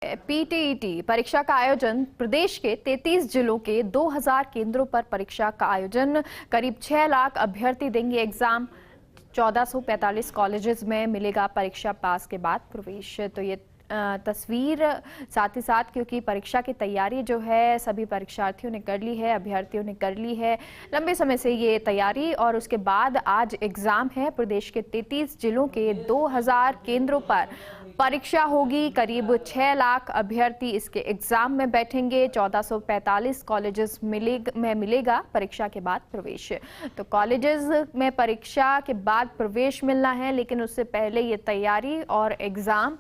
PTET परीक्षा का आयोजन प्रदेश के 33 जिलों के 2000 केंद्रों पर परीक्षा का आयोजन। करीब 6 लाख अभ्यर्थी देंगे एग्जाम। 1445 कॉलेजेस में मिलेगा परीक्षा पास के बाद प्रवेश। तो ये तस्वीर साथ ही साथ, क्योंकि परीक्षा की तैयारी जो है सभी परीक्षार्थियों ने कर ली है, अभ्यर्थियों ने कर ली है लंबे समय से ये तैयारी, और उसके बाद आज एग्जाम है। प्रदेश के 33 जिलों के 2000 केंद्रों पर परीक्षा होगी। करीब 6 लाख अभ्यर्थी इसके एग्जाम में बैठेंगे। 1445 कॉलेजेस में मिलेगा परीक्षा के बाद प्रवेश। तो कॉलेजेस में परीक्षा के बाद प्रवेश मिलना है, लेकिन उससे पहले ये तैयारी और एग्जाम,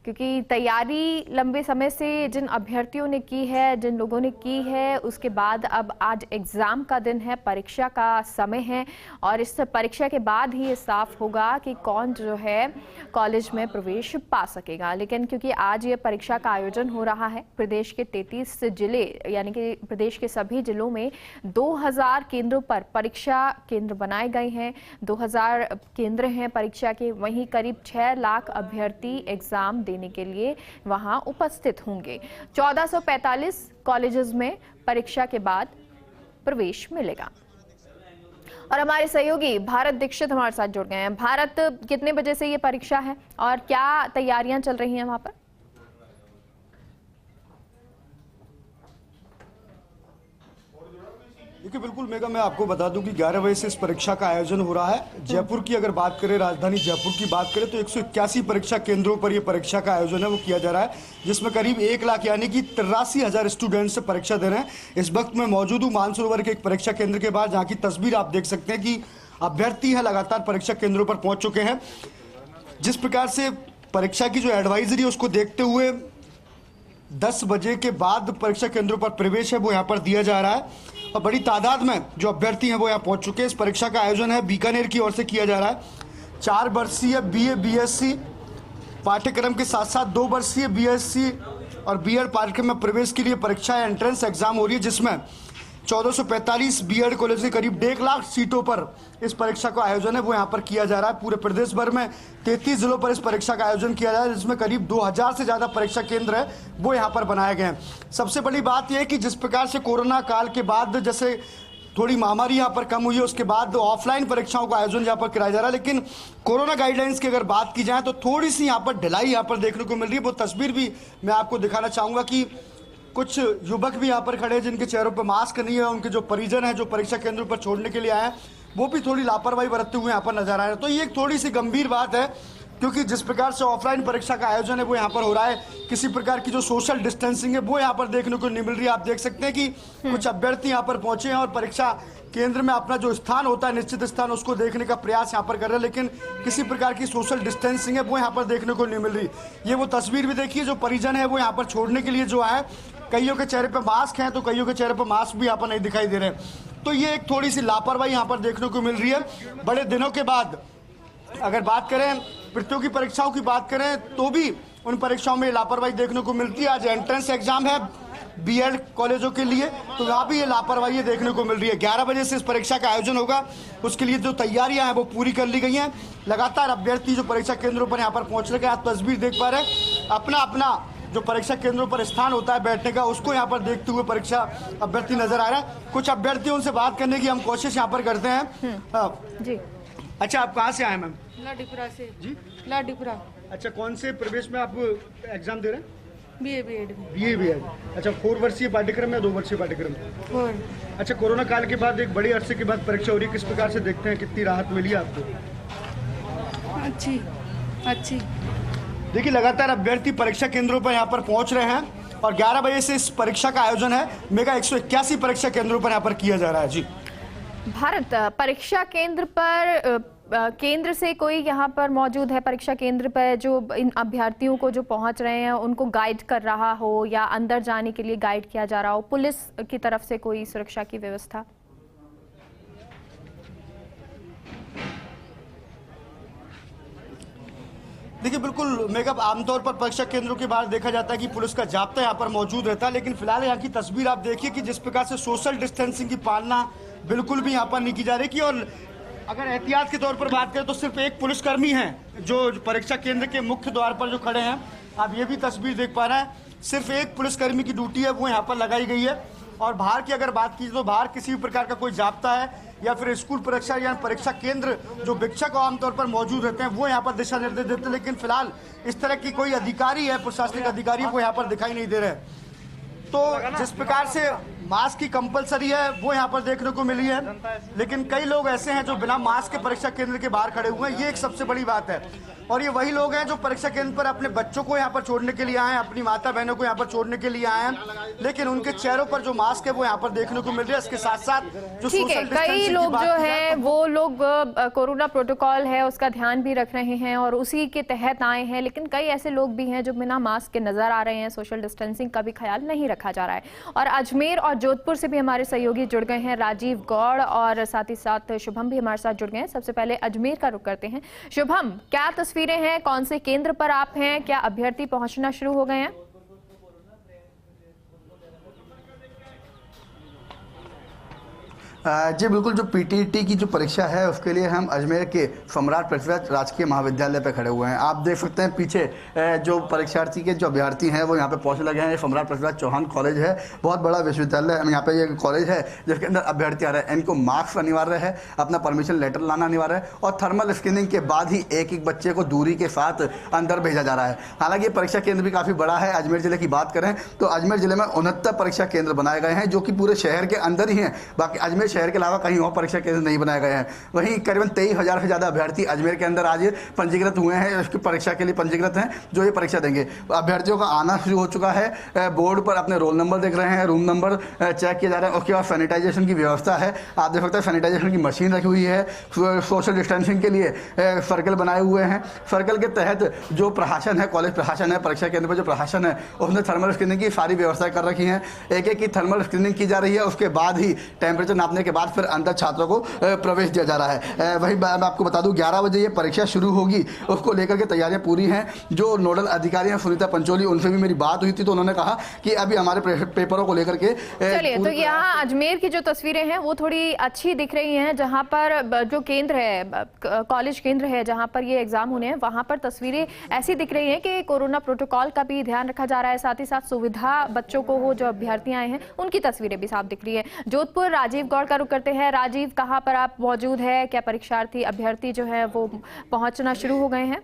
क्योंकि तैयारी लंबे समय से जिन अभ्यर्थियों ने की है, जिन लोगों ने की है, उसके बाद अब आज एग्जाम का दिन है, परीक्षा का समय है, और इस परीक्षा के बाद ही ये साफ होगा कि कौन जो है कॉलेज में प्रवेश पा सकेगा। लेकिन क्योंकि आज ये परीक्षा का आयोजन हो रहा है, प्रदेश के 33 जिले यानी कि प्रदेश के सभी जिलों में 2000 केंद्रों पर परीक्षा केंद्र बनाए गए हैं। 2000 केंद्र हैं परीक्षा के, वहीं करीब 6 लाख अभ्यर्थी एग्जाम देने के लिए वहां उपस्थित होंगे। 1445 कॉलेजेस में परीक्षा के बाद प्रवेश मिलेगा। और हमारे सहयोगी भारत दीक्षित हमारे साथ जुड़ गए हैं। भारत, कितने बजे से ये परीक्षा है और क्या तैयारियां चल रही हैं वहां पर? देखिए, बिल्कुल मेगा, मैं आपको बता दूं कि 11 बजे से इस परीक्षा का आयोजन हो रहा है। जयपुर की अगर बात करें, राजधानी जयपुर की बात करें, तो 181 परीक्षा केंद्रों पर यह परीक्षा का आयोजन है वो किया जा रहा है, जिसमें करीब 1 लाख यानी कि 83,000 स्टूडेंट्स परीक्षा दे रहे हैं। इस वक्त मैं मौजूद हूँ मानसरोवर के एक परीक्षा केंद्र के बाहर, जहाँ की तस्वीर आप देख सकते हैं कि अभ्यर्थी है लगातार परीक्षा केंद्रों पर पहुंच चुके हैं। जिस प्रकार से परीक्षा की जो एडवाइजरी है उसको देखते हुए 10 बजे के बाद परीक्षा केंद्रों पर प्रवेश है वो यहाँ पर दिया जा रहा है, और बड़ी तादाद में जो अभ्यर्थी हैं वो यहाँ पहुँच चुके हैं। इस परीक्षा का आयोजन है बीकानेर की ओर से किया जा रहा है। 4 वर्षीय BA BSc पाठ्यक्रम के साथ साथ 2 वर्षीय BSc और B.Ed पाठ्यक्रम में प्रवेश के लिए परीक्षा एंट्रेंस एग्जाम हो रही है, जिसमें 1445 B.Ed कॉलेज के करीब 1 लाख सीटों पर इस परीक्षा का आयोजन है वो यहाँ पर किया जा रहा है। पूरे प्रदेश भर में 33 जिलों पर इस परीक्षा का आयोजन किया जा रहा है, जिसमें करीब 2000 से ज़्यादा परीक्षा केंद्र है वो यहाँ पर बनाए गए हैं। सबसे बड़ी बात यह है कि जिस प्रकार से कोरोना काल के बाद जैसे थोड़ी महामारी यहाँ पर कम हुई है, उसके बाद ऑफलाइन परीक्षाओं का आयोजन यहाँ पर कराया जा रहा है, लेकिन कोरोना गाइडलाइंस की अगर बात की जाए तो थोड़ी सी यहाँ पर ढिलाई यहाँ पर देखने को मिल रही है। वो तस्वीर भी मैं आपको दिखाना चाहूँगा कि कुछ युवक भी यहाँ पर खड़े हैं जिनके चेहरों पर मास्क नहीं है। उनके जो परिजन हैं जो परीक्षा केंद्र पर छोड़ने के लिए आए हैं वो भी थोड़ी लापरवाही बरतते हुए यहाँ पर नजर आ रहे हैं। तो ये एक थोड़ी सी गंभीर बात है, क्योंकि जिस प्रकार से ऑफलाइन परीक्षा का आयोजन है वो यहाँ पर हो रहा है, किसी प्रकार की जो सोशल डिस्टेंसिंग है वो यहाँ पर देखने को नहीं मिल रही है। आप देख सकते हैं कि कुछ अभ्यर्थी यहाँ पर पहुंचे हैं और परीक्षा केंद्र में अपना जो स्थान होता है, निश्चित स्थान, उसको देखने का प्रयास यहाँ पर कर रहे हैं, लेकिन किसी प्रकार की सोशल डिस्टेंसिंग है वो यहाँ पर देखने को नहीं मिल रही। ये वो तस्वीर भी देखिए, जो परिजन है वो यहाँ पर छोड़ने के लिए जो आए, कईयों के चेहरे पर मास्क हैं तो कईयों के चेहरे पर मास्क भी यहाँ पर नहीं दिखाई दे रहे। तो ये एक थोड़ी सी लापरवाही यहाँ पर देखने को मिल रही है। बड़े दिनों के बाद अगर बात करें प्रतियोगी परीक्षाओं की बात करें तो भी उन परीक्षाओं में लापरवाही देखने को मिलती है। आज एंट्रेंस एग्जाम है B.Ed कॉलेजों के लिए, तो यहाँ भी ये लापरवाही देखने को मिल रही है। 11 बजे से इस परीक्षा का आयोजन होगा, उसके लिए जो तैयारियां हैं वो पूरी कर ली गई हैं। लगातार अभ्यर्थी जो परीक्षा केंद्रों पर यहाँ पर पहुँच रहे हैं, आप तस्वीर देख पा रहे हैं, अपना अपना जो परीक्षा केंद्रों पर स्थान होता है बैठने का, उसको यहाँ पर देखते हुए परीक्षा अभ्यर्थी नजर आ रहा है। कुछ अभ्यर्थियों उनसे बात करने की हम कोशिश यहाँ पर करते हैं। जी, अच्छा, आप कहाँ से आए मैम? लाडीपुरा से जी, लाडीपुरा। अच्छा, कौन से प्रवेश में आप एग्जाम दे रहे हैं? BA B.Ed में। BA B.Ed, अच्छा, 4 वर्षीय पाठ्यक्रम या 2 वर्षीय पाठ्यक्रम? 4। अच्छा, कोरोना काल के बाद एक बड़ी अरसे के बाद परीक्षा हो रही है, किस प्रकार से देखते हैं, कितनी राहत मिली है आपको? अच्छी। देखिए, लगातार अभ्यर्थी परीक्षा केंद्रों पर यहाँ पर पहुँच रहे हैं और 11 बजे से इस परीक्षा का आयोजन है मेगा 181 परीक्षा केंद्रों पर यहाँ पर किया जा रहा है। जी भारत, परीक्षा केंद्र पर केंद्र से कोई यहाँ पर मौजूद है परीक्षा केंद्र पर जो इन अभ्यर्थियों को जो पहुँच रहे हैं उनको गाइड कर रहा हो या अंदर जाने के लिए गाइड किया जा रहा हो, पुलिस की तरफ से कोई सुरक्षा की व्यवस्था? देखिए, बिल्कुल मेगा, आमतौर पर परीक्षा केंद्रों के बाहर देखा जाता है कि पुलिस का जाब्ता यहाँ पर मौजूद रहता है, लेकिन फिलहाल यहाँ की तस्वीर आप देखिए कि जिस प्रकार से सोशल डिस्टेंसिंग की पालना बिल्कुल भी यहाँ पर नहीं की जा रही। और अगर एहतियात के तौर पर बात करें तो सिर्फ एक पुलिसकर्मी है जो परीक्षा केंद्र के मुख्य द्वार पर जो खड़े हैं, आप ये भी तस्वीर देख पा रहे हैं, सिर्फ एक पुलिसकर्मी की ड्यूटी है वो यहाँ पर लगाई गई है। और बाहर की अगर बात की तो बाहर किसी भी प्रकार का कोई जाब्ता है या फिर स्कूल परीक्षा या परीक्षा केंद्र जो वीक्षक आमतौर पर मौजूद रहते हैं वो यहाँ पर दिशा निर्देश देते हैं, लेकिन फिलहाल इस तरह की कोई अधिकारी है, प्रशासनिक अधिकारी वो यहाँ पर दिखाई नहीं दे रहे। तो जिस प्रकार से मास्क की कंपलसरी है वो यहाँ पर देखने को मिली है, लेकिन कई लोग ऐसे हैं जो बिना मास्क के परीक्षा केंद्र के बाहर खड़े हुए हैं। ये एक सबसे बड़ी बात है। और ये वही लोग हैं जो परीक्षा केंद्र पर अपने बच्चों को यहाँ पर छोड़ने के लिए आए हैं, अपनी माता बहनों को यहाँ पर छोड़ने के लिए आए हैं, लेकिन उनके चेहरों पर जो मास्क है वो यहाँ पर देखने को मिल रहा है। इसके साथ साथ जो ठीक है, कई लोग जो है वो लोग कोरोना प्रोटोकॉल है उसका ध्यान भी रख रहे हैं और उसी के तहत आए हैं, लेकिन कई ऐसे लोग भी हैं जो बिना मास्क के नजर आ रहे हैं। सोशल डिस्टेंसिंग का भी ख्याल नहीं रखा जा रहा है। और अजमेर और जोधपुर से भी हमारे सहयोगी जुड़ गए हैं, राजीव गौड़ और साथ ही साथ शुभम भी हमारे साथ जुड़ गए हैं। सबसे पहले अजमेर का रुख करते हैं। शुभम, क्या तस्वीरें हैं, कौन से केंद्र पर आप हैं, क्या अभ्यर्थी पहुंचना शुरू हो गए हैं? जी बिल्कुल, जो पीटीईटी की जो परीक्षा है उसके लिए हम अजमेर के सम्राट पृथ्वीराज राजकीय महाविद्यालय पे खड़े हुए हैं। आप देख सकते हैं पीछे जो परीक्षार्थी के जो अभ्यर्थी हैं वो यहाँ पे पहुँचने लगे हैं। ये सम्राट पृथ्वीराज चौहान कॉलेज है, बहुत बड़ा विश्वविद्यालय यहाँ पे ये कॉलेज है जिसके अंदर अभ्यर्थी आ रहे हैं। इनको मास्क अनिवार्य है, अपना परमिशन लेटर लाना अनिवार्य है और थर्मल स्क्रीनिंग के बाद ही एक एक बच्चे को दूरी के साथ अंदर भेजा जा रहा है। हालांकि ये परीक्षा केंद्र भी काफ़ी बड़ा है। अजमेर जिले की बात करें तो अजमेर जिले में 69 परीक्षा केंद्र बनाए गए हैं जो कि पूरे शहर के अंदर ही हैं। बाकी अजमेर शहर के अलावा कहीं और परीक्षा केंद्र नहीं बनाए गए हैं। वहीं करीबन 23,000 से ज़्यादा अभ्यर्थी अजमेर के अंदर आज पंजीकृत हुए हैं, उसकी परीक्षा के लिए पंजीकृत हैं जो ये परीक्षा देंगे। अभ्यर्थियों का आना शुरू हो चुका है। बोर्ड पर अपने रोल नंबर देख रहे हैं, रूम नंबर चेक किया जा रहा है। उसके बाद सैनिटाइजेशन की व्यवस्था है। आप देख सकते हैं सैनिटाइजेशन की मशीन रखी हुई है। सोशल डिस्टेंसिंग के लिए सर्कल बनाए हुए हैं। सर्कल के तहत जो प्रशासन है, कॉलेज प्रशासन है, परीक्षा केंद्र पर जो प्रशासन है उसने थर्मल स्क्रीनिंग की सारी व्यवस्था कर रखी है। एक एक की थर्मल स्क्रीनिंग की जा रही है। उसके बाद ही टेम्परेचर नापने के बाद फिर अंदर छात्रों को प्रवेश दिया जा रहा है। वही मैं आपको बता दूं 11 बजे ये परीक्षा शुरू होगी, उसको लेकर के तैयारियां पूरी हैं। जो नोडल अधिकारी हैं सुनीता पंचोली, उनसे भी मेरी बात हुई थी तो उन्होंने कहा कि अभी हमारे पेपरों को लेकर के चलिए, तो यहाँ अजमेर की जो तस्वीरें हैं वो थोड़ी अच्छी दिख रही हैं। जहाँ पर जो केंद्र है, कॉलेज केंद्र है जहाँ पर ये एग्जाम होने हैं, वहाँ पर तस्वीरें ऐसी दिख रही हैं कि कोरोना प्रोटोकॉल का भी ध्यान रखा जा रहा है, साथ ही साथ सुविधा बच्चों को हो, जो अभ्यर्थी आए हैं उनकी तस्वीरें भी साफ दिख रही है। जोधपुर राजीव गौड़ का रुख करते हैं। राजीव, कहाँ पर आप मौजूद है? क्या परीक्षार्थी अभ्यर्थी जो है वो पहुंचना शुरू हो गए हैं?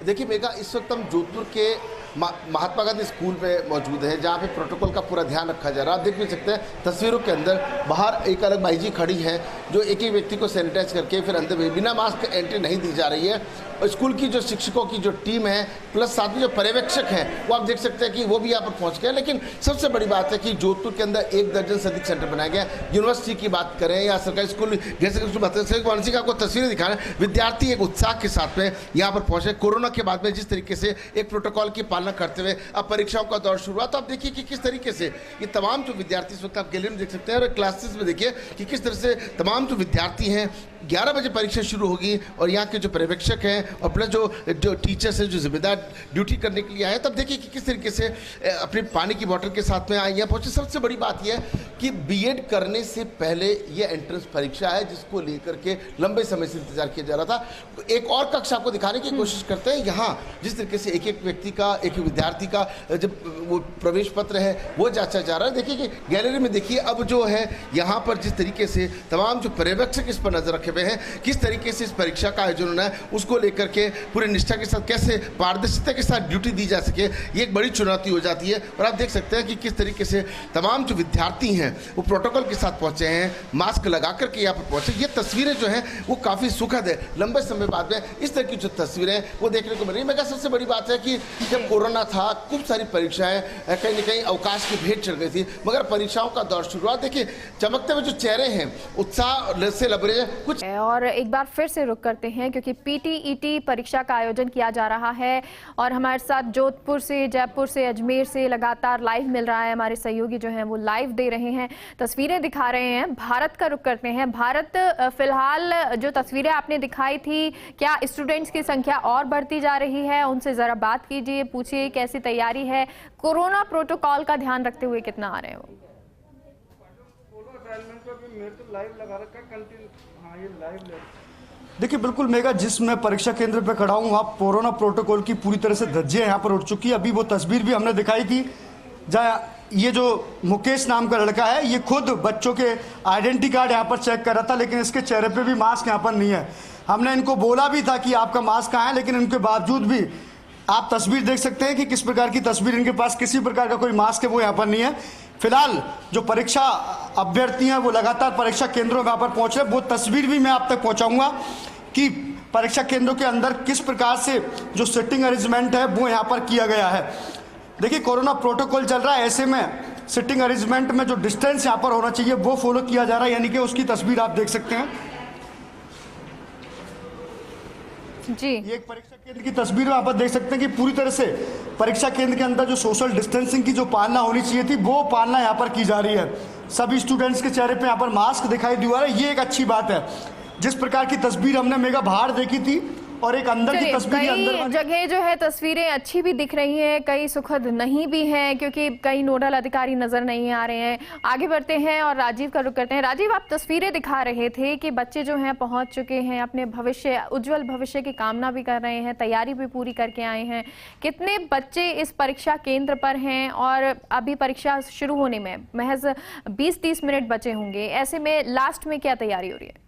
देखिए मेघा, इस वक्त हम जोधपुर के महात्मा गांधी स्कूल में मौजूद है जहाँ पे प्रोटोकॉल का पूरा ध्यान रखा जा रहा है। आप देख भी सकते हैं तस्वीरों के अंदर बाहर एक अलग बाई जी खड़ी है जो एक ही व्यक्ति को सैनिटाइज करके फिर अंदर बिना मास्क एंट्री नहीं दी जा रही है। और स्कूल की जो शिक्षकों की जो टीम है प्लस साथ में जो पर्यवेक्षक हैं वो आप देख सकते हैं कि वो भी यहाँ पर पहुँच गए। लेकिन सबसे बड़ी बात है कि जोधपुर के अंदर 1 दर्जन से अधिक सेंटर बनाए गए। यूनिवर्सिटी की बात करें या सरकारी स्कूल, जैसे आपको तस्वीरें दिखा रहे हैं, विद्यार्थी एक उत्साह के साथ में यहाँ पर पहुँचे। कोरोना के बाद में जिस तरीके से एक प्रोटोकॉल की पालना करते हुए अब परीक्षाओं का दौर शुरू हुआ, तो आप देखिए कि किस तरीके से ये तमाम जो विद्यार्थी इस वक्त आप गैलरी में देख सकते हैं और क्लासेस में देखिए कि किस तरह से तमाम जो विद्यार्थी हैं 11 बजे परीक्षा शुरू होगी और यहाँ के जो पर्यवेक्षक हैं और प्लस जो टीचर्स हैं जो जिम्मेदार ड्यूटी करने के लिए आए, तब देखिए कि किस तरीके से अपने पानी की बोतल के साथ में आए यहाँ पहुँचे। सबसे बड़ी बात यह है कि बीएड करने से पहले ये एंट्रेंस परीक्षा है जिसको लेकर के लंबे समय से इंतजार किया जा रहा था। एक और कक्षा आपको दिखाने की कोशिश करते हैं। यहाँ जिस तरीके से एक एक व्यक्ति का, एक विद्यार्थी का जब वो प्रवेश पत्र है वो जांचा जा रहा है। देखिए कि गैलरी में देखिए अब जो है यहाँ पर जिस तरीके से तमाम जो पर्यवेक्षक इस पर नजर रखे हुए हैं, किस तरीके से इस परीक्षा का आयोजन होना है उसको लेकर के पूरे निष्ठा के साथ कैसे पारदर्शिता के साथ ड्यूटी दी जा सके, ये एक बड़ी चुनौती हो जाती है। और आप देख सकते हैं कि किस तरीके से तमाम जो विद्यार्थी हैं वो प्रोटोकॉल के साथ पहुंचे हैं, मास्क लगा करके यहाँ पर पहुंचे। ये तस्वीरें जो हैं वो काफ़ी सुखद है। लंबे समय बाद में इस तरह की जो तस्वीरें वो देखने को मिल रही है। मैं कहा सबसे बड़ी बात है कि जब कोरोना था खूब सारी परीक्षाएं कहीं ना कहीं अवकाश की भेंट चढ़ गई थी, मगर परीक्षाओं का दौर शुरू हुआ। देखिए चमकते हुए जो चेहरे हैं, उत्साह से लबरेज कुछ। और एक बार फिर से रुक करते हैं क्योंकि पीटीईटी परीक्षा का आयोजन किया जा रहा है और हमारे साथ जोधपुर से, जयपुर से, अजमेर से लगातार लाइव मिल रहा है। हमारे सहयोगी जो हैं वो लाइव दे रहे हैं, तस्वीरें दिखा रहे हैं। भारत का रुख करते हैं। भारत, फिलहाल जो तस्वीरें आपने दिखाई थी, क्या स्टूडेंट्स की संख्या और बढ़ती जा रही है? उनसे जरा बात कीजिए, पूछिए कैसी तैयारी है, कोरोना प्रोटोकॉल का ध्यान रखते हुए कितना आ रहे हैं वो? मेरे तो लाइव लगा रखा है कंटिन्यू। हाँ ये लाइव देखिए बिल्कुल मेगा, जिस मैं परीक्षा केंद्र पे खड़ा हूँ, वहाँ कोरोना प्रोटोकॉल की पूरी तरह से धज्जियां यहाँ पर उड़ चुकी है। अभी वो तस्वीर भी हमने दिखाई थी जहाँ ये जो मुकेश नाम का लड़का है, ये खुद बच्चों के आइडेंटिटी कार्ड यहाँ पर चेक कर रहा था, लेकिन इसके चेहरे पे भी मास्क यहाँ पर नहीं है। हमने इनको बोला भी था कि आपका मास्क कहाँ है, लेकिन इनके बावजूद भी आप तस्वीर देख सकते हैं कि किस प्रकार की तस्वीर, इनके पास किसी प्रकार का कोई मास्क है वो यहाँ पर नहीं है। फिलहाल जो परीक्षा अभ्यर्थी हैं वो लगातार परीक्षा केंद्रों में यहाँ पर पहुँच रहे हैं। वो तस्वीर भी मैं आप तक पहुँचाऊँगा कि परीक्षा केंद्रों के अंदर किस प्रकार से जो सिटिंग अरेंजमेंट है वो यहाँ पर किया गया है। देखिए कोरोना प्रोटोकॉल चल रहा है, ऐसे में सिटिंग अरेंजमेंट में जो डिस्टेंस यहाँ पर होना चाहिए वो फॉलो किया जा रहा है, यानी कि उसकी तस्वीर आप देख सकते हैं। जी, ये एक परीक्षा केंद्र की तस्वीर में आप देख सकते हैं कि पूरी तरह से परीक्षा केंद्र के अंदर जो सोशल डिस्टेंसिंग की जो पालना होनी चाहिए थी वो पालना यहाँ पर की जा रही है। सभी स्टूडेंट्स के चेहरे पे यहाँ पर मास्क दिखाई दे रहा है, ये एक अच्छी बात है। जिस प्रकार की तस्वीर हमने मेगा बाहर देखी थी और एक अंदर की तस्वीर, कई जगह जो है तस्वीरें अच्छी भी दिख रही हैं, कई सुखद नहीं भी हैं, क्योंकि कई नोडल अधिकारी नजर नहीं आ रहे हैं। आगे बढ़ते हैं और राजीव का रुख करते हैं। राजीव, आप तस्वीरें दिखा रहे थे कि बच्चे जो हैं पहुंच चुके हैं, अपने भविष्य, उज्जवल भविष्य की कामना भी कर रहे हैं, तैयारी भी पूरी करके आए हैं। कितने बच्चे इस परीक्षा केंद्र पर हैं और अभी परीक्षा शुरू होने में महज 20-30 मिनट बचे होंगे, ऐसे में लास्ट में क्या तैयारी हो रही है?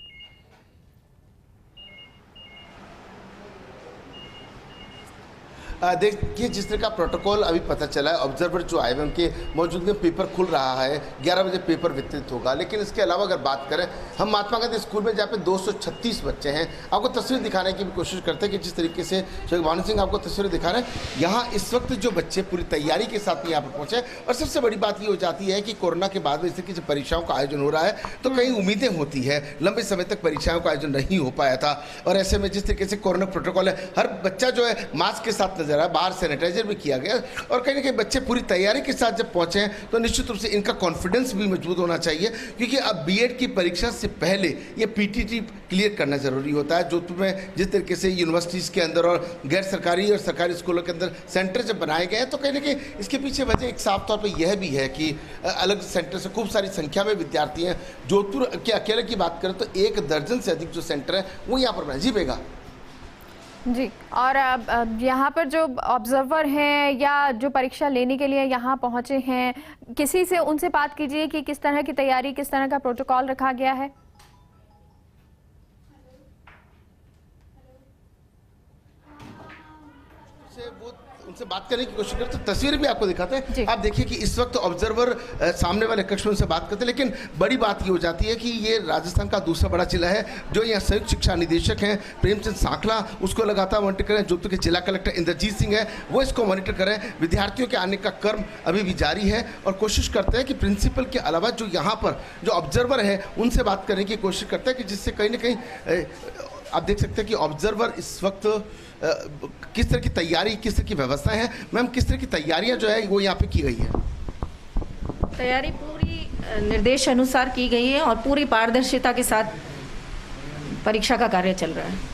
देखिए जिस तरह का प्रोटोकॉल अभी पता चला है, ऑब्जर्वर जो आए हुए उनके मौजूदगी में पेपर खुल रहा है, 11 बजे पेपर वितरित होगा। लेकिन इसके अलावा अगर बात करें, हम महात्मा गांधी स्कूल में जहाँ पे 236 बच्चे हैं, आपको तस्वीर दिखाने की भी कोशिश करते हैं कि जिस तरीके से शेख भानु सिंह आपको तस्वीरें दिखा रहे हैं, यहाँ इस वक्त जो बच्चे पूरी तैयारी के साथ यहाँ पर पहुँचे। और सबसे बड़ी बात ये हो जाती है कि कोरोना के बाद में इस तरीके से परीक्षाओं का आयोजन हो रहा है तो कई उम्मीदें होती है, लंबे समय तक परीक्षाओं का आयोजन नहीं हो पाया था। और ऐसे में जिस तरीके से कोरोना प्रोटोकॉल है, हर बच्चा जो है मास्क के साथ नजर आया, बाहर सैनिटाइजर भी किया गया, और कहीं ना कहीं बच्चे पूरी तैयारी के साथ जब पहुंचे हैं तो निश्चित रूप से इनका कॉन्फिडेंस भी मजबूत होना चाहिए, क्योंकि अब बीएड की परीक्षा से पहले ये पीटीटी क्लियर करना जरूरी होता है। जोधपुर में जिस तरीके से यूनिवर्सिटीज़ के अंदर और गैर सरकारी और सरकारी स्कूलों के अंदर सेंटर जब बनाए गए हैं तो कहीं ना कहीं इसके पीछे वजह एक साफ तौर पर यह भी है कि अलग सेंटर से खूब सारी संख्या में विद्यार्थी हैं। जोधपुर के अकेले की बात करें तो 1 दर्जन से अधिक जो सेंटर है वो यहाँ पर बनाए। जी बेगा जी, और यहाँ पर जो ऑब्जर्वर हैं या जो परीक्षा लेने के लिए यहाँ पहुँचे हैं, किसी से उनसे बात कीजिए कि किस तरह की तैयारी, किस तरह का प्रोटोकॉल रखा गया है। उनसे बात करने की कोशिश करते, तस्वीरें भी आपको दिखाते हैं। आप देखिए कि इस वक्त ऑब्जर्वर सामने वाले कक्ष में उनसे बात करते हैं, लेकिन बड़ी बात ये हो जाती है कि ये राजस्थान का दूसरा बड़ा जिला है। जो यहाँ संयुक्त शिक्षा निदेशक हैं प्रेमचंद सांखला, उसको लगातार मॉनिटर करें। जोधपुर के जिला कलेक्टर इंद्रजीत सिंह है, वो इसको मॉनिटर करें। विद्यार्थियों के आने का क्रम अभी भी जारी है और कोशिश करते हैं कि प्रिंसिपल के अलावा जो यहाँ पर जो ऑब्जर्वर है उनसे बात करने की कोशिश करते हैं कि जिससे कहीं ना कहीं आप देख सकते हैं कि ऑब्जर्वर इस वक्त किस तरह की तैयारी, किस तरह की व्यवस्था है। मैम, किस तरह की तैयारियां जो है वो यहाँ पे की गई है? तैयारी पूरी निर्देश अनुसार की गई है और पूरी पारदर्शिता के साथ परीक्षा का कार्य चल रहा है।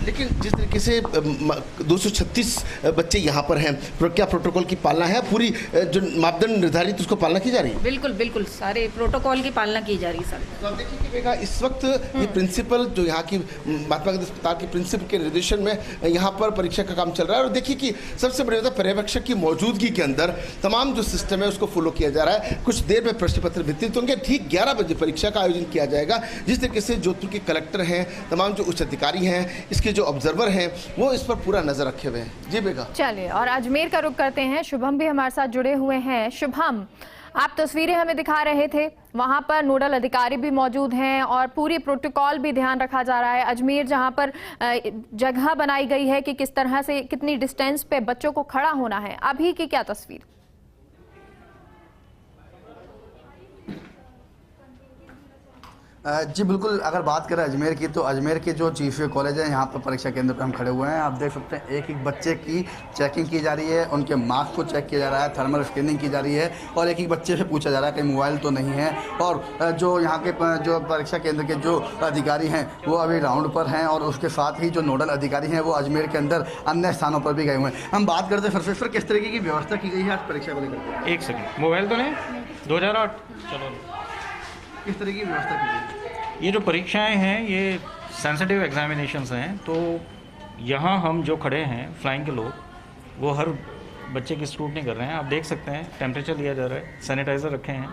लेकिन जिस तरीके से 236 बच्चे यहाँ पर हैं, क्या प्रोटोकॉल की पालना है? पूरी जो मापदंड निर्धारित उसको पालना की जा रही है? बिल्कुल बिल्कुल, सारे प्रोटोकॉल की पालना की जा रही है सर। तो आप देखिए कि बेगा इस वक्त ये प्रिंसिपल जो यहाँ की महात्मा गांधी अस्पताल के प्रिंसिपल के निर्देशन में यहाँ पर परीक्षा का काम चल रहा है। और देखिए कि सबसे बड़ी बात, पर्यवेक्षक की मौजूदगी के अंदर तमाम जो सिस्टम है उसको फॉलो किया जा रहा है। कुछ देर में प्रश्न पत्र वितरित होंगे, ठीक 11 बजे परीक्षा का आयोजन किया जाएगा। जिस तरीके से जोधपुर के कलेक्टर हैं, तमाम जो उच्च अधिकारी हैं, इसके जो ऑब्जर्वर हैं, वो इस पर पूरा नजर रखे हुए हैं। जी बेगा। चलिए, और अजमेर का रुख करते हैं। शुभम भी हमारे साथ जुड़े हुए हैं। शुभम, आप तस्वीरें हमें दिखा रहे थे, वहां पर नोडल अधिकारी भी मौजूद हैं और पूरी प्रोटोकॉल भी ध्यान रखा जा रहा है। अजमेर जहां पर जगह बनाई गई है कि किस तरह से, कितनी डिस्टेंस पे बच्चों को खड़ा होना है, अभी की क्या तस्वीर? जी बिल्कुल, अगर बात करें अजमेर की तो अजमेर के जो चीफ कॉलेज है, यहाँ पर परीक्षा केंद्र पर हम खड़े हुए हैं। आप देख सकते हैं एक एक बच्चे की चेकिंग की जा रही है, उनके मार्क्स को चेक किया जा रहा है, थर्मल स्कैनिंग की जा रही है और एक एक बच्चे से पूछा जा रहा है कि मोबाइल तो नहीं है। और जो यहाँ के जो परीक्षा केंद्र के जो अधिकारी हैं वो अभी राउंड पर हैं और उसके साथ ही जो नोडल अधिकारी हैं वो अजमेर के अंदर अन्य स्थानों पर भी गए हुए हैं। हम बात करते हैं फिर सर, किस तरीके की व्यवस्था की गई है आज परीक्षा को लेकर? एक सेकंड, मोबाइल तो नहीं? 2008 चलो। किस तरह की व्यवस्था की गई? ये जो परीक्षाएं हैं ये सेंसिटिव एग्जामिनेशंस हैं, तो यहाँ हम जो खड़े हैं फ्लाइंग के लोग, वो हर बच्चे की स्क्रूटनी कर रहे हैं। आप देख सकते हैं टेम्परेचर लिया जा रहा है, सैनिटाइज़र रखे हैं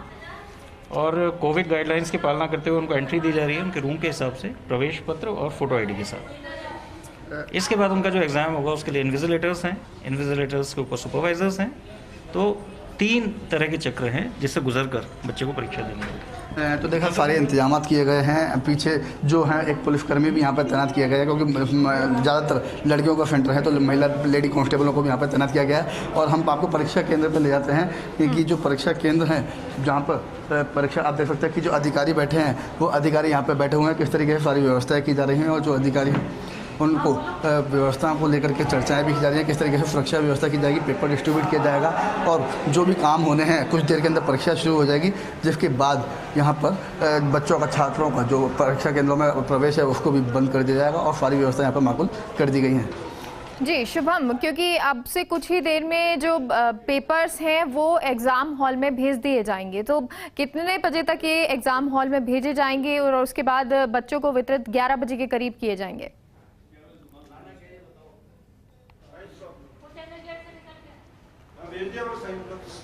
और कोविड गाइडलाइंस की पालना करते हुए उनको एंट्री दी जा रही है उनके रूम के हिसाब से, प्रवेश पत्र और फोटो आईडी के साथ। इसके बाद उनका जो एग्ज़ाम होगा उसके लिए इन्विजिलेटर्स हैं, इन्विजिलेटर्स के ऊपर सुपरवाइजर्स हैं। तो 3 तरह के चक्र हैं जिससे गुजर कर बच्चे को परीक्षा देनी होगी। तो देखा सारे इंतजाम किए गए हैं। पीछे जो है एक पुलिसकर्मी भी यहाँ पर तैनात किया गया है, क्योंकि ज़्यादातर लड़कियों का सेंटर है, तो महिला लेडी कांस्टेबलों को भी यहाँ पर तैनात किया गया है। और हम आपको परीक्षा केंद्र पर ले जाते हैं कि जो परीक्षा केंद्र हैं जहाँ पर परीक्षा, आप देख सकते हैं कि जो अधिकारी बैठे हैं वो अधिकारी यहाँ पर बैठे हुए हैं, किस तरीके से सारी व्यवस्थाएँ की जा रही हैं और जो अधिकारी हैं उनको व्यवस्थाओं को लेकर के चर्चाएं भी की जा रही हैं, किस तरीके से सुरक्षा व्यवस्था की जाएगी, पेपर डिस्ट्रीब्यूट किया जाएगा और जो भी काम होने हैं कुछ देर के अंदर परीक्षा शुरू हो जाएगी, जिसके बाद यहाँ पर बच्चों का, छात्रों का जो परीक्षा केंद्रों में प्रवेश है उसको भी बंद कर दिया जाएगा और सारी व्यवस्था यहाँ पर माकूल कर दी गई हैं। जी शुभम, क्योंकि अब से कुछ ही देर में जो पेपर्स हैं वो एग्ज़ाम हॉल में भेज दिए जाएंगे, तो कितने बजे तक ये एग्ज़ाम हॉल में भेजे जाएंगे और उसके बाद बच्चों को वितरित 11 बजे के करीब किए जाएंगे? India was